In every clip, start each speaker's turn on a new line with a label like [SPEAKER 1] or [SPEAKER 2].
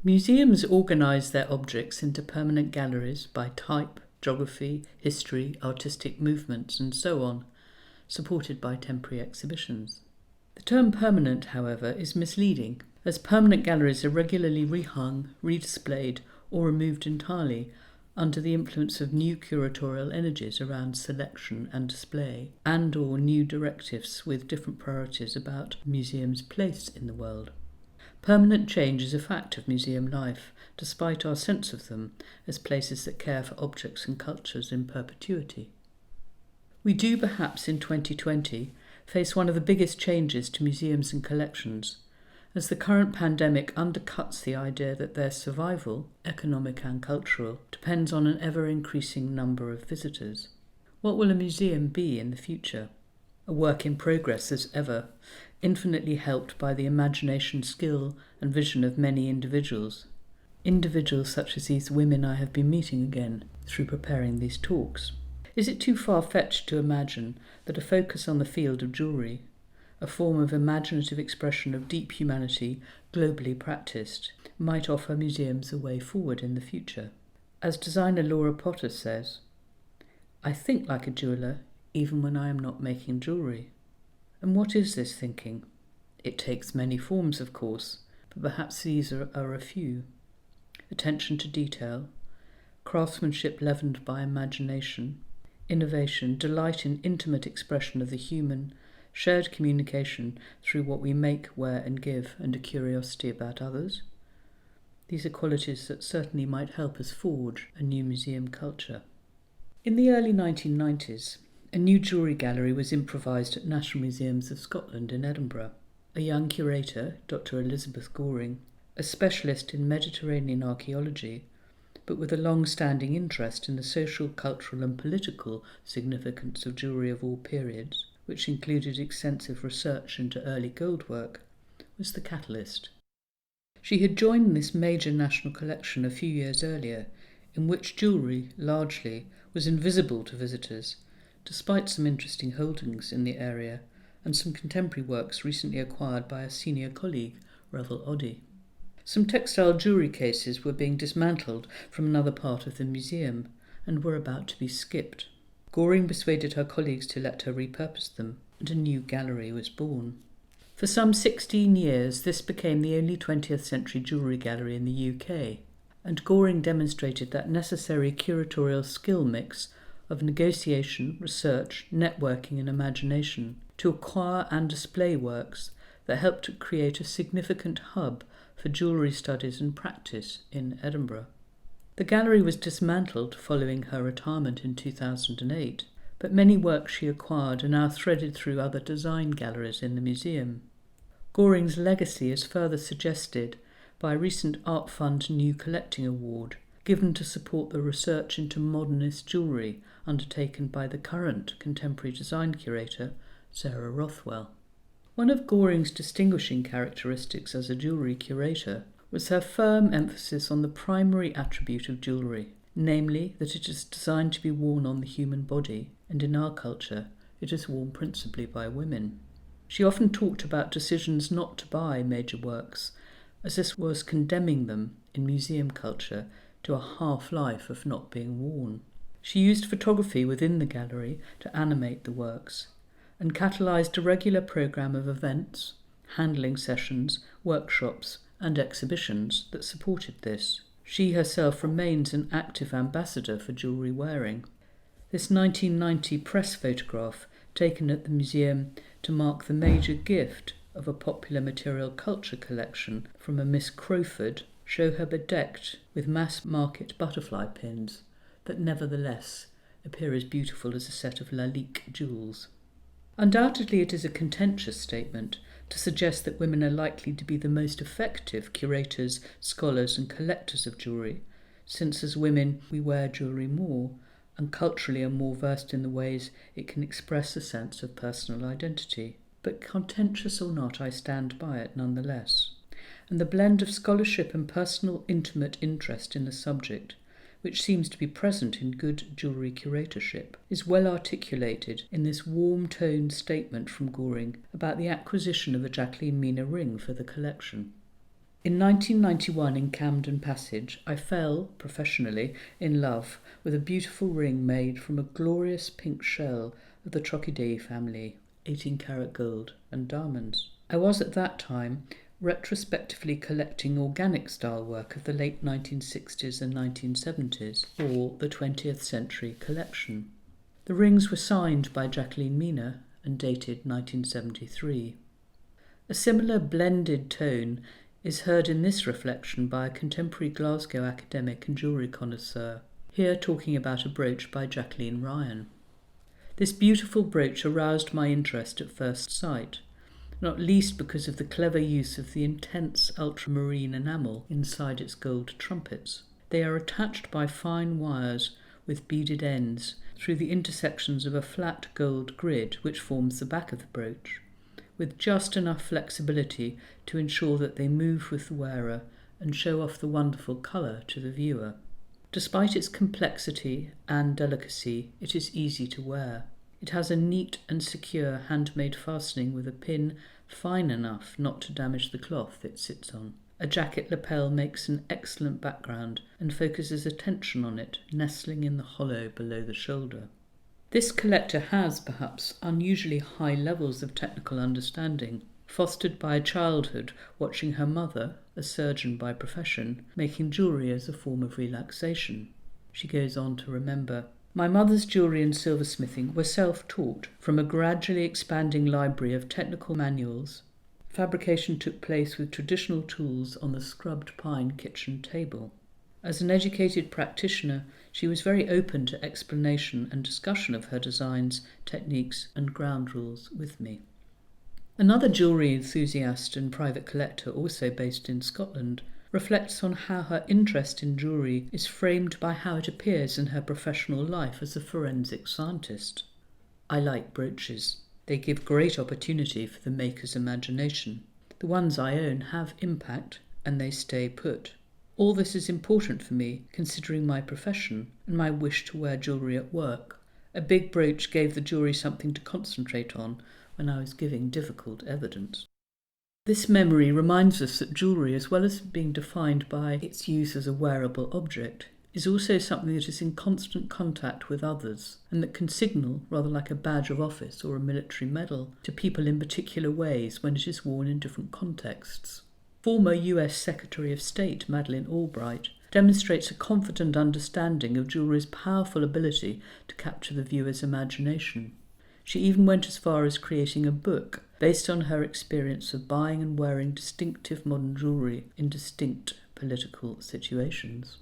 [SPEAKER 1] Museums organise their objects into permanent galleries by type, geography, history, artistic movements, and so on, supported by temporary exhibitions. The term permanent, however, is misleading, as permanent galleries are regularly rehung, redisplayed, or removed entirely under the influence of new curatorial energies around selection and display, and or new directives with different priorities about museums' place in the world. Permanent change is a fact of museum life, despite our sense of them as places that care for objects and cultures in perpetuity. We do perhaps in 2020 face one of the biggest changes to museums and collections, as the current pandemic undercuts the idea that their survival, economic and cultural, depends on an ever-increasing number of visitors. What will a museum be in the future? A work in progress as ever, infinitely helped by the imagination, skill and vision of many individuals. Individuals such as these women I have been meeting again through preparing these talks. Is it too far-fetched to imagine that a focus on the field of jewellery, a form of imaginative expression of deep humanity globally practiced, might offer museums a way forward in the future? As designer Laura Potter says, "I think like a jeweller even when I am not making jewellery." And what is this thinking? It takes many forms, of course, but perhaps these are a few. Attention to detail, craftsmanship leavened by imagination, innovation, delight in intimate expression of the human, shared communication through what we make, wear and give, and a curiosity about others. These are qualities that certainly might help us forge a new museum culture. In the early 1990s, a new jewellery gallery was improvised at National Museums of Scotland in Edinburgh. A young curator, Dr. Elizabeth Goring, a specialist in Mediterranean archaeology, but with a long-standing interest in the social, cultural and political significance of jewellery of all periods, which included extensive research into early gold work, was the catalyst. She had joined this major national collection a few years earlier, in which jewellery, largely, was invisible to visitors, despite some interesting holdings in the area and some contemporary works recently acquired by a senior colleague, Revel Oddy. Some textile jewellery cases were being dismantled from another part of the museum and were about to be skipped. Goring persuaded her colleagues to let her repurpose them, and a new gallery was born. For some 16 years, this became the only 20th century jewellery gallery in the UK, and Goring demonstrated that necessary curatorial skill mix of negotiation, research, networking and imagination to acquire and display works that helped to create a significant hub for jewellery studies and practice in Edinburgh. The gallery was dismantled following her retirement in 2008, but many works she acquired are now threaded through other design galleries in the museum. Goring's legacy is further suggested by a recent Art Fund New Collecting Award, given to support the research into modernist jewellery undertaken by the current contemporary design curator, Sarah Rothwell. One of Goring's distinguishing characteristics as a jewellery curator was her firm emphasis on the primary attribute of jewellery, namely that it is designed to be worn on the human body, and in our culture it is worn principally by women. She often talked about decisions not to buy major works, as this was condemning them in museum culture to a half-life of not being worn. She used photography within the gallery to animate the works, and catalysed a regular programme of events, handling sessions, workshops and exhibitions that supported this. She herself remains an active ambassador for jewellery wearing. This 1990 press photograph, taken at the museum to mark the major gift of a popular material culture collection from a Miss Crowford, show her bedecked with mass-market butterfly pins that nevertheless appear as beautiful as a set of Lalique jewels. Undoubtedly it is a contentious statement to suggest that women are likely to be the most effective curators, scholars and collectors of jewellery, since as women we wear jewellery more and culturally are more versed in the ways it can express a sense of personal identity. But contentious or not, I stand by it nonetheless. And the blend of scholarship and personal intimate interest in the subject, which seems to be present in good jewellery curatorship, is well articulated in this warm-toned statement from Goring about the acquisition of a Jacqueline Mina ring for the collection. In 1991 in Camden Passage, I fell, professionally, in love with a beautiful ring made from a glorious pink shell of the Trochidea family, 18-karat gold and diamonds. I was at that time retrospectively collecting organic style work of the late 1960s and 1970s, or the 20th century collection. The rings were signed by Jacqueline Mina and dated 1973. A similar blended tone is heard in this reflection by a contemporary Glasgow academic and jewellery connoisseur, here talking about a brooch by Jacqueline Ryan. This beautiful brooch aroused my interest at first sight, not least because of the clever use of the intense ultramarine enamel inside its gold trumpets. They are attached by fine wires with beaded ends through the intersections of a flat gold grid which forms the back of the brooch, with just enough flexibility to ensure that they move with the wearer and show off the wonderful colour to the viewer. Despite its complexity and delicacy, it is easy to wear. It has a neat and secure handmade fastening with a pin fine enough not to damage the cloth it sits on. A jacket lapel makes an excellent background and focuses attention on it, nestling in the hollow below the shoulder. This collector has, perhaps, unusually high levels of technical understanding, fostered by a childhood watching her mother, a surgeon by profession, making jewellery as a form of relaxation. She goes on to remember, "My mother's jewellery and silversmithing were self-taught from a gradually expanding library of technical manuals. Fabrication took place with traditional tools on the scrubbed pine kitchen table. As an educated practitioner, she was very open to explanation and discussion of her designs, techniques, and ground rules with me." Another jewellery enthusiast and private collector, also based in Scotland, reflects on how her interest in jewellery is framed by how it appears in her professional life as a forensic scientist. "I like brooches. They give great opportunity for the maker's imagination. The ones I own have impact, and they stay put. All this is important for me, considering my profession and my wish to wear jewellery at work. A big brooch gave the jury something to concentrate on when I was giving difficult evidence." This memory reminds us that jewellery, as well as being defined by its use as a wearable object, is also something that is in constant contact with others, and that can signal, rather like a badge of office or a military medal, to people in particular ways when it is worn in different contexts. Former US Secretary of State Madeleine Albright demonstrates a confident understanding of jewellery's powerful ability to capture the viewer's imagination. She even went as far as creating a book based on her experience of buying and wearing distinctive modern jewellery in distinct political situations.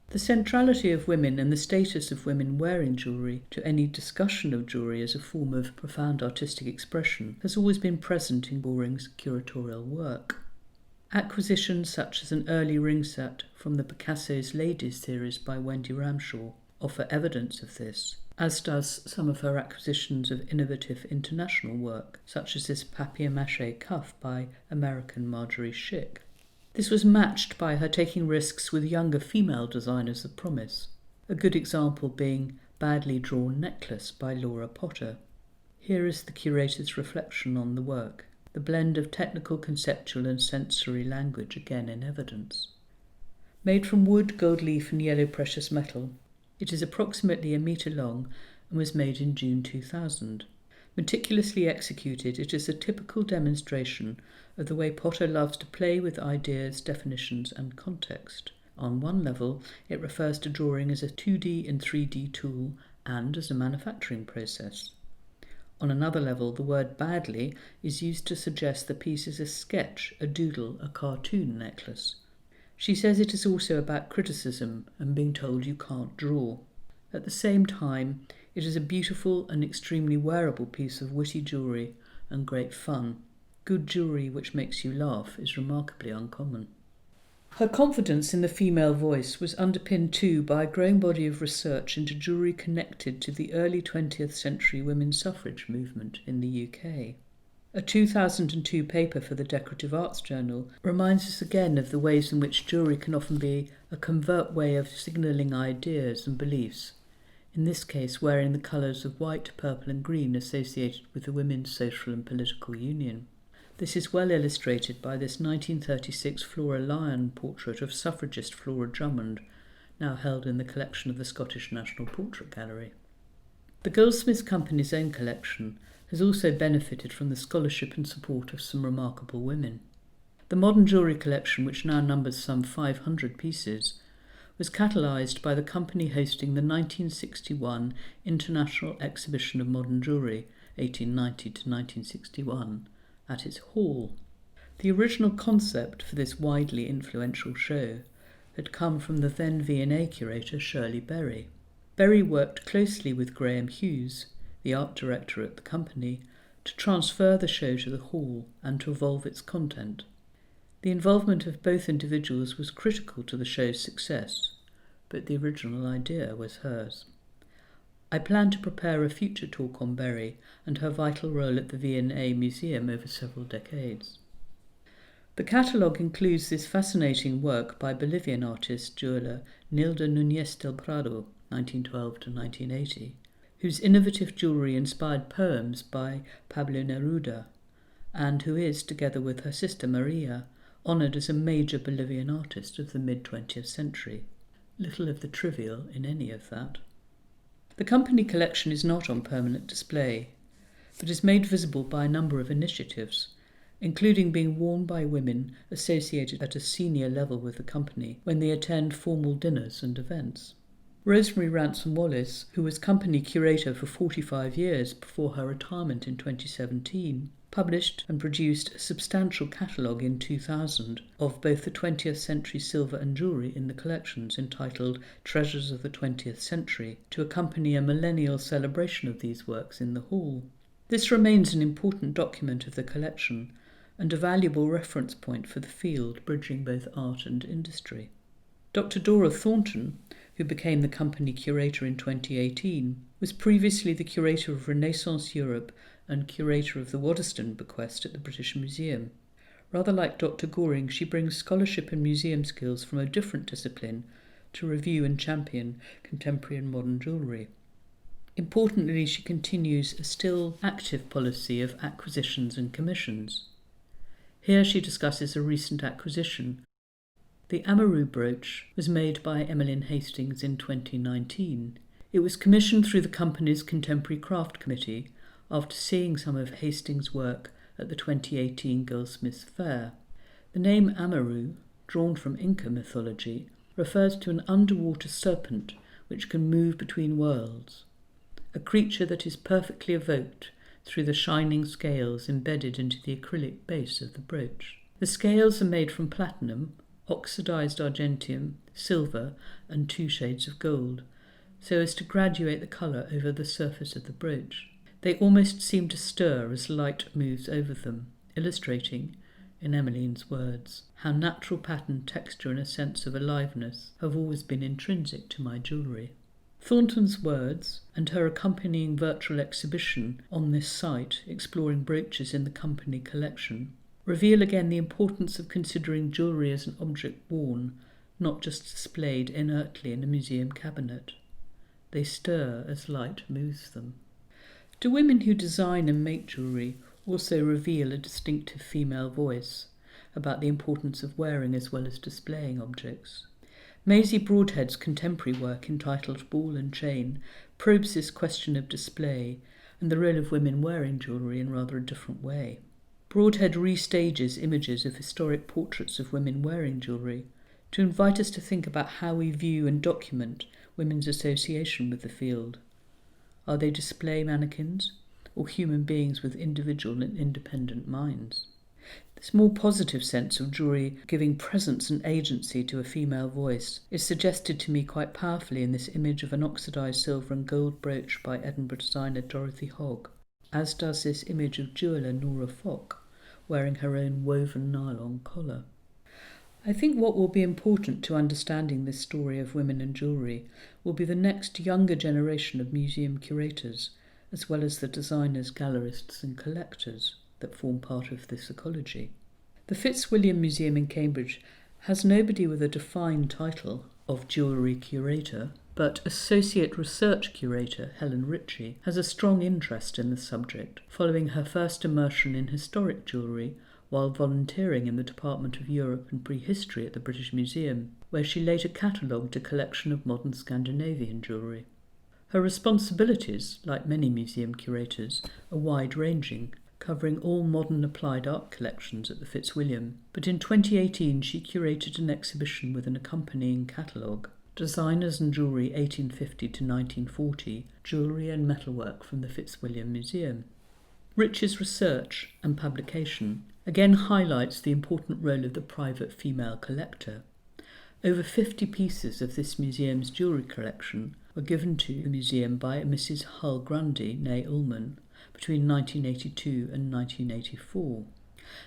[SPEAKER 1] The centrality of women and the status of women wearing jewellery to any discussion of jewellery as a form of profound artistic expression has always been present in Goring's curatorial work. Acquisitions such as an early ring set from the Picasso's Ladies series by Wendy Ramshaw offer evidence of this, as does some of her acquisitions of innovative international work, such as this papier-mâché cuff by American Marjorie Schick. This was matched by her taking risks with younger female designers of promise, a good example being Badly Drawn Necklace by Laura Potter. Here is the curator's reflection on the work, the blend of technical, conceptual and sensory language again in evidence. Made from wood, gold leaf and yellow precious metal, it is approximately 1 metre long and was made in June 2000. Meticulously executed, it is a typical demonstration of the way Potter loves to play with ideas, definitions and context. On one level, it refers to drawing as a 2D and 3D tool and as a manufacturing process. On another level, the word badly is used to suggest the piece is a sketch, a doodle, a cartoon necklace. She says it is also about criticism and being told you can't draw. At the same time, it is a beautiful and extremely wearable piece of witty jewellery and great fun. Good jewellery which makes you laugh is remarkably uncommon. Her confidence in the female voice was underpinned too by a growing body of research into jewellery connected to the early 20th century women's suffrage movement in the UK. A 2002 paper for the Decorative Arts Journal reminds us again of the ways in which jewellery can often be a covert way of signalling ideas and beliefs, in this case wearing the colours of white, purple and green associated with the Women's Social and Political Union. This is well illustrated by this 1936 Flora Lyon portrait of suffragist Flora Drummond, now held in the collection of the Scottish National Portrait Gallery. The Goldsmiths Company's own collection has also benefited from the scholarship and support of some remarkable women. The modern jewellery collection, which now numbers some 500 pieces, was catalysed by the company hosting the 1961 International Exhibition of Modern Jewellery, 1890 to 1961, at its hall. The original concept for this widely influential show had come from the then V&A curator Shirley Berry. Berry worked closely with Graham Hughes, the art director at the company, to transfer the show to the hall and to evolve its content. The involvement of both individuals was critical to the show's success, but the original idea was hers. I plan to prepare a future talk on Berry and her vital role at the V&A Museum over several decades. The catalogue includes this fascinating work by Bolivian artist jeweller Nilda Núñez del Prado, 1912 to 1980, whose innovative jewellery inspired poems by Pablo Neruda, and who is, together with her sister Maria, honoured as a major Bolivian artist of the mid-20th century. Little of the trivial in any of that. The company collection is not on permanent display, but is made visible by a number of initiatives, including being worn by women associated at a senior level with the company when they attend formal dinners and events. Rosemary Ransom-Wallace, who was company curator for 45 years before her retirement in 2017, published and produced a substantial catalogue in 2000 of both the 20th century silver and jewellery in the collections, entitled Treasures of the 20th Century, to accompany a millennial celebration of these works in the hall. This remains an important document of the collection and a valuable reference point for the field bridging both art and industry. Dr. Dora Thornton, who became the company curator in 2018, was previously the curator of Renaissance Europe and curator of the Waddesdon bequest at the British Museum. Rather like Dr. Goring, she brings scholarship and museum skills from a different discipline to review and champion contemporary and modern jewellery. Importantly, she continues a still active policy of acquisitions and commissions. Here she discusses a recent acquisition. The Amaru brooch was made by Emmeline Hastings in 2019. It was commissioned through the company's Contemporary Craft Committee after seeing some of Hastings' work at the 2018 Goldsmiths Fair. The name Amaru, drawn from Inca mythology, refers to an underwater serpent which can move between worlds, a creature that is perfectly evoked through the shining scales embedded into the acrylic base of the brooch. The scales are made from platinum, oxidized argentium, silver, and 2 shades of gold, so as to graduate the colour over the surface of the brooch. They almost seem to stir as light moves over them, illustrating, in Emmeline's words, how natural pattern, texture, and a sense of aliveness have always been intrinsic to my jewellery. Thornton's words and her accompanying virtual exhibition on this site, exploring brooches in the company collection, reveal again the importance of considering jewellery as an object worn, not just displayed inertly in a museum cabinet. They stir as light moves them. Do women who design and make jewellery also reveal a distinctive female voice about the importance of wearing as well as displaying objects? Maisie Broadhead's contemporary work entitled Ball and Chain probes this question of display and the role of women wearing jewellery in rather a different way. Broadhead restages images of historic portraits of women wearing jewellery to invite us to think about how we view and document women's association with the field. Are they display mannequins or human beings with individual and independent minds? This more positive sense of jewellery giving presence and agency to a female voice is suggested to me quite powerfully in this image of an oxidised silver and gold brooch by Edinburgh designer Dorothy Hogg, as does this image of jeweller Nora Fock wearing her own woven nylon collar. I think what will be important to understanding this story of women and jewellery will be the next younger generation of museum curators, as well as the designers, gallerists and collectors that form part of this ecology. The Fitzwilliam Museum in Cambridge has nobody with a defined title of jewellery curator, but Associate Research Curator Helen Ritchie has a strong interest in the subject, following her first immersion in historic jewellery while volunteering in the Department of Europe and Prehistory at the British Museum, where she later catalogued a collection of modern Scandinavian jewellery. Her responsibilities, like many museum curators, are wide-ranging, covering all modern applied art collections at the Fitzwilliam, but in 2018 she curated an exhibition with an accompanying catalogue, Designers and Jewellery 1850 to 1940, Jewellery and Metalwork from the Fitzwilliam Museum. Ritchie's research and publication again highlights the important role of the private female collector. Over 50 pieces of this museum's jewellery collection were given to the museum by Mrs. Hull Grundy, née Ullman, between 1982 and 1984.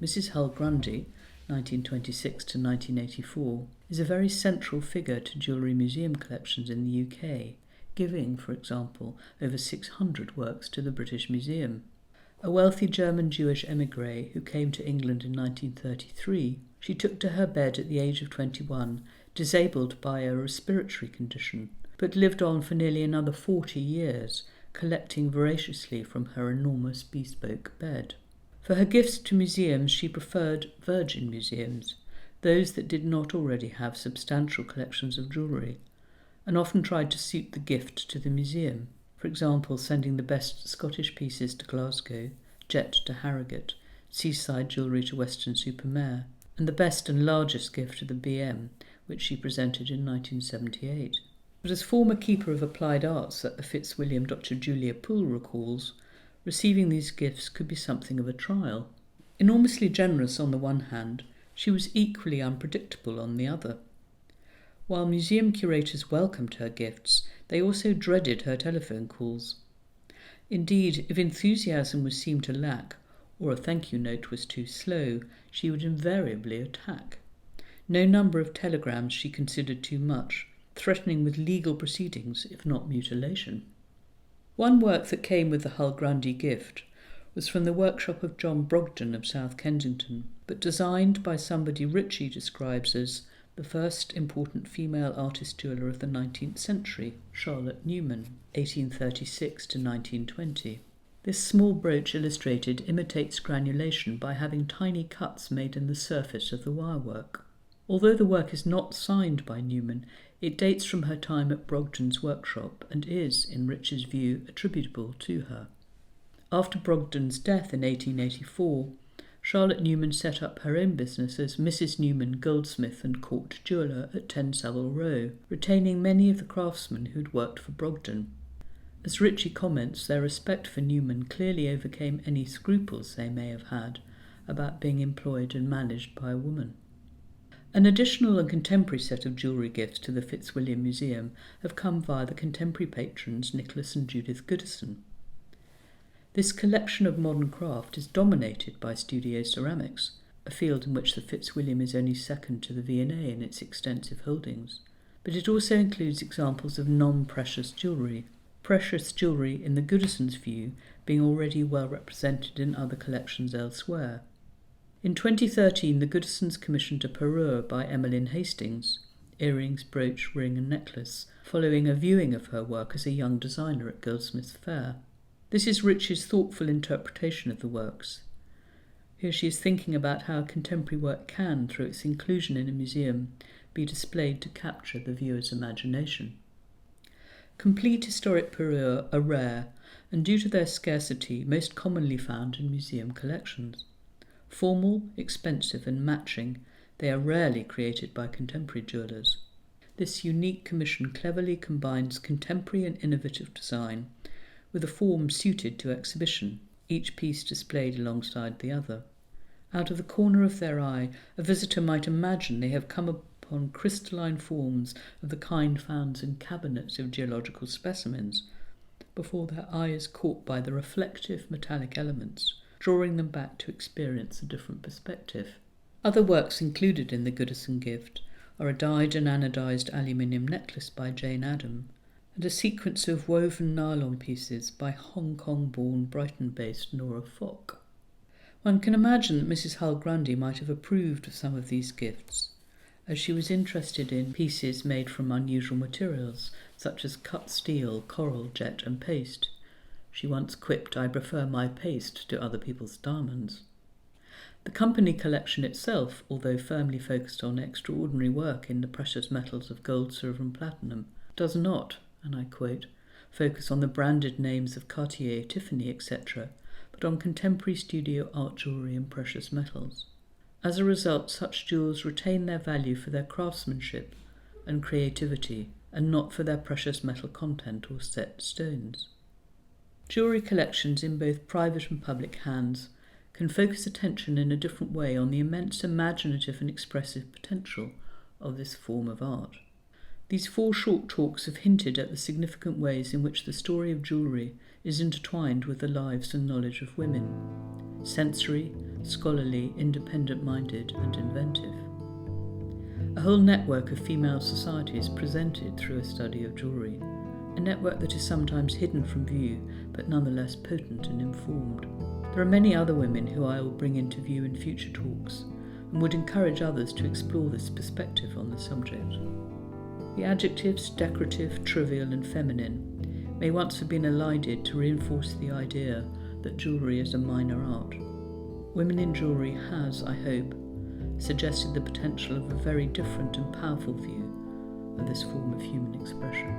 [SPEAKER 1] Mrs. Hull Grundy, 1926 to 1984, is a very central figure to jewellery museum collections in the UK, giving, for example, over 600 works to the British Museum. A wealthy German Jewish émigré who came to England in 1933, she took to her bed at the age of 21, disabled by a respiratory condition, but lived on for nearly another 40 years, collecting voraciously from her enormous bespoke bed. For her gifts to museums, she preferred virgin museums, those that did not already have substantial collections of jewellery, and often tried to suit the gift to the museum, for example, sending the best Scottish pieces to Glasgow, jet to Harrogate, seaside jewellery to Weston-super-Mare, and the best and largest gift to the BM, which she presented in 1978. But as former Keeper of Applied Arts at the Fitzwilliam, Dr. Julia Poole recalls, receiving these gifts could be something of a trial. Enormously generous on the one hand, she was equally unpredictable on the other. While museum curators welcomed her gifts, they also dreaded her telephone calls. Indeed, if enthusiasm was seen to lack, or a thank you note was too slow, she would invariably attack. No number of telegrams she considered too much, threatening with legal proceedings if not mutilation. One work that came with the Hull Grundy gift was from the workshop of John Brogden of South Kensington, but designed by somebody Ritchie describes as the first important female artist jeweller of the 19th century, Charlotte Newman, 1836 to 1920. This small brooch illustrated imitates granulation by having tiny cuts made in the surface of the wirework. Although the work is not signed by Newman, it dates from her time at Brogden's workshop and is, in Ritchie's view, attributable to her. After Brogden's death in 1884, Charlotte Newman set up her own business as Mrs. Newman Goldsmith and Court Jeweller at 10 Savile Row, retaining many of the craftsmen who'd worked for Brogden. As Ritchie comments, their respect for Newman clearly overcame any scruples they may have had about being employed and managed by a woman. An additional and contemporary set of jewellery gifts to the Fitzwilliam Museum have come via the contemporary patrons Nicholas and Judith Goodison. This collection of modern craft is dominated by studio ceramics, a field in which the Fitzwilliam is only second to the V&A in its extensive holdings, but it also includes examples of non-precious jewellery, precious jewellery in the Goodisons' view being already well represented in other collections elsewhere. In 2013, the Goodisons commissioned a parure by Emmeline Hastings, earrings, brooch, ring and necklace, following a viewing of her work as a young designer at Goldsmiths Fair. This is Ritchie's thoughtful interpretation of the works. Here she is thinking about how contemporary work can, through its inclusion in a museum, be displayed to capture the viewer's imagination. Complete historic parures are rare, and due to their scarcity, most commonly found in museum collections. Formal, expensive and matching, they are rarely created by contemporary jewellers. This unique commission cleverly combines contemporary and innovative design with a form suited to exhibition, each piece displayed alongside the other. Out of the corner of their eye, a visitor might imagine they have come upon crystalline forms of the kind found in cabinets of geological specimens, before their eye is caught by the reflective metallic elements, drawing them back to experience a different perspective. Other works included in the Goodison gift are a dyed and anodized aluminium necklace by Jane Adam, and a sequence of woven nylon pieces by Hong Kong-born, Brighton-based Nora Fock. One can imagine that Mrs. Hull Grundy might have approved of some of these gifts, as she was interested in pieces made from unusual materials, such as cut steel, coral, jet and paste. She once quipped, "I prefer my paste to other people's diamonds." The company collection itself, although firmly focused on extraordinary work in the precious metals of gold, silver and platinum, does not, and I quote, focus on the branded names of Cartier, Tiffany, etc., but on contemporary studio art jewellery and precious metals. As a result, such jewels retain their value for their craftsmanship and creativity, and not for their precious metal content or set stones. Jewellery collections in both private and public hands can focus attention in a different way on the immense imaginative and expressive potential of this form of art. These 4 short talks have hinted at the significant ways in which the story of jewellery is intertwined with the lives and knowledge of women: sensory, scholarly, independent-minded and inventive. A whole network of female society is presented through a study of jewellery, a network that is sometimes hidden from view but nonetheless potent and informed. There are many other women who I will bring into view in future talks and would encourage others to explore this perspective on the subject. The adjectives decorative, trivial and feminine may once have been elided to reinforce the idea that jewellery is a minor art. Women in Jewellery has, I hope, suggested the potential of a very different and powerful view of this form of human expression.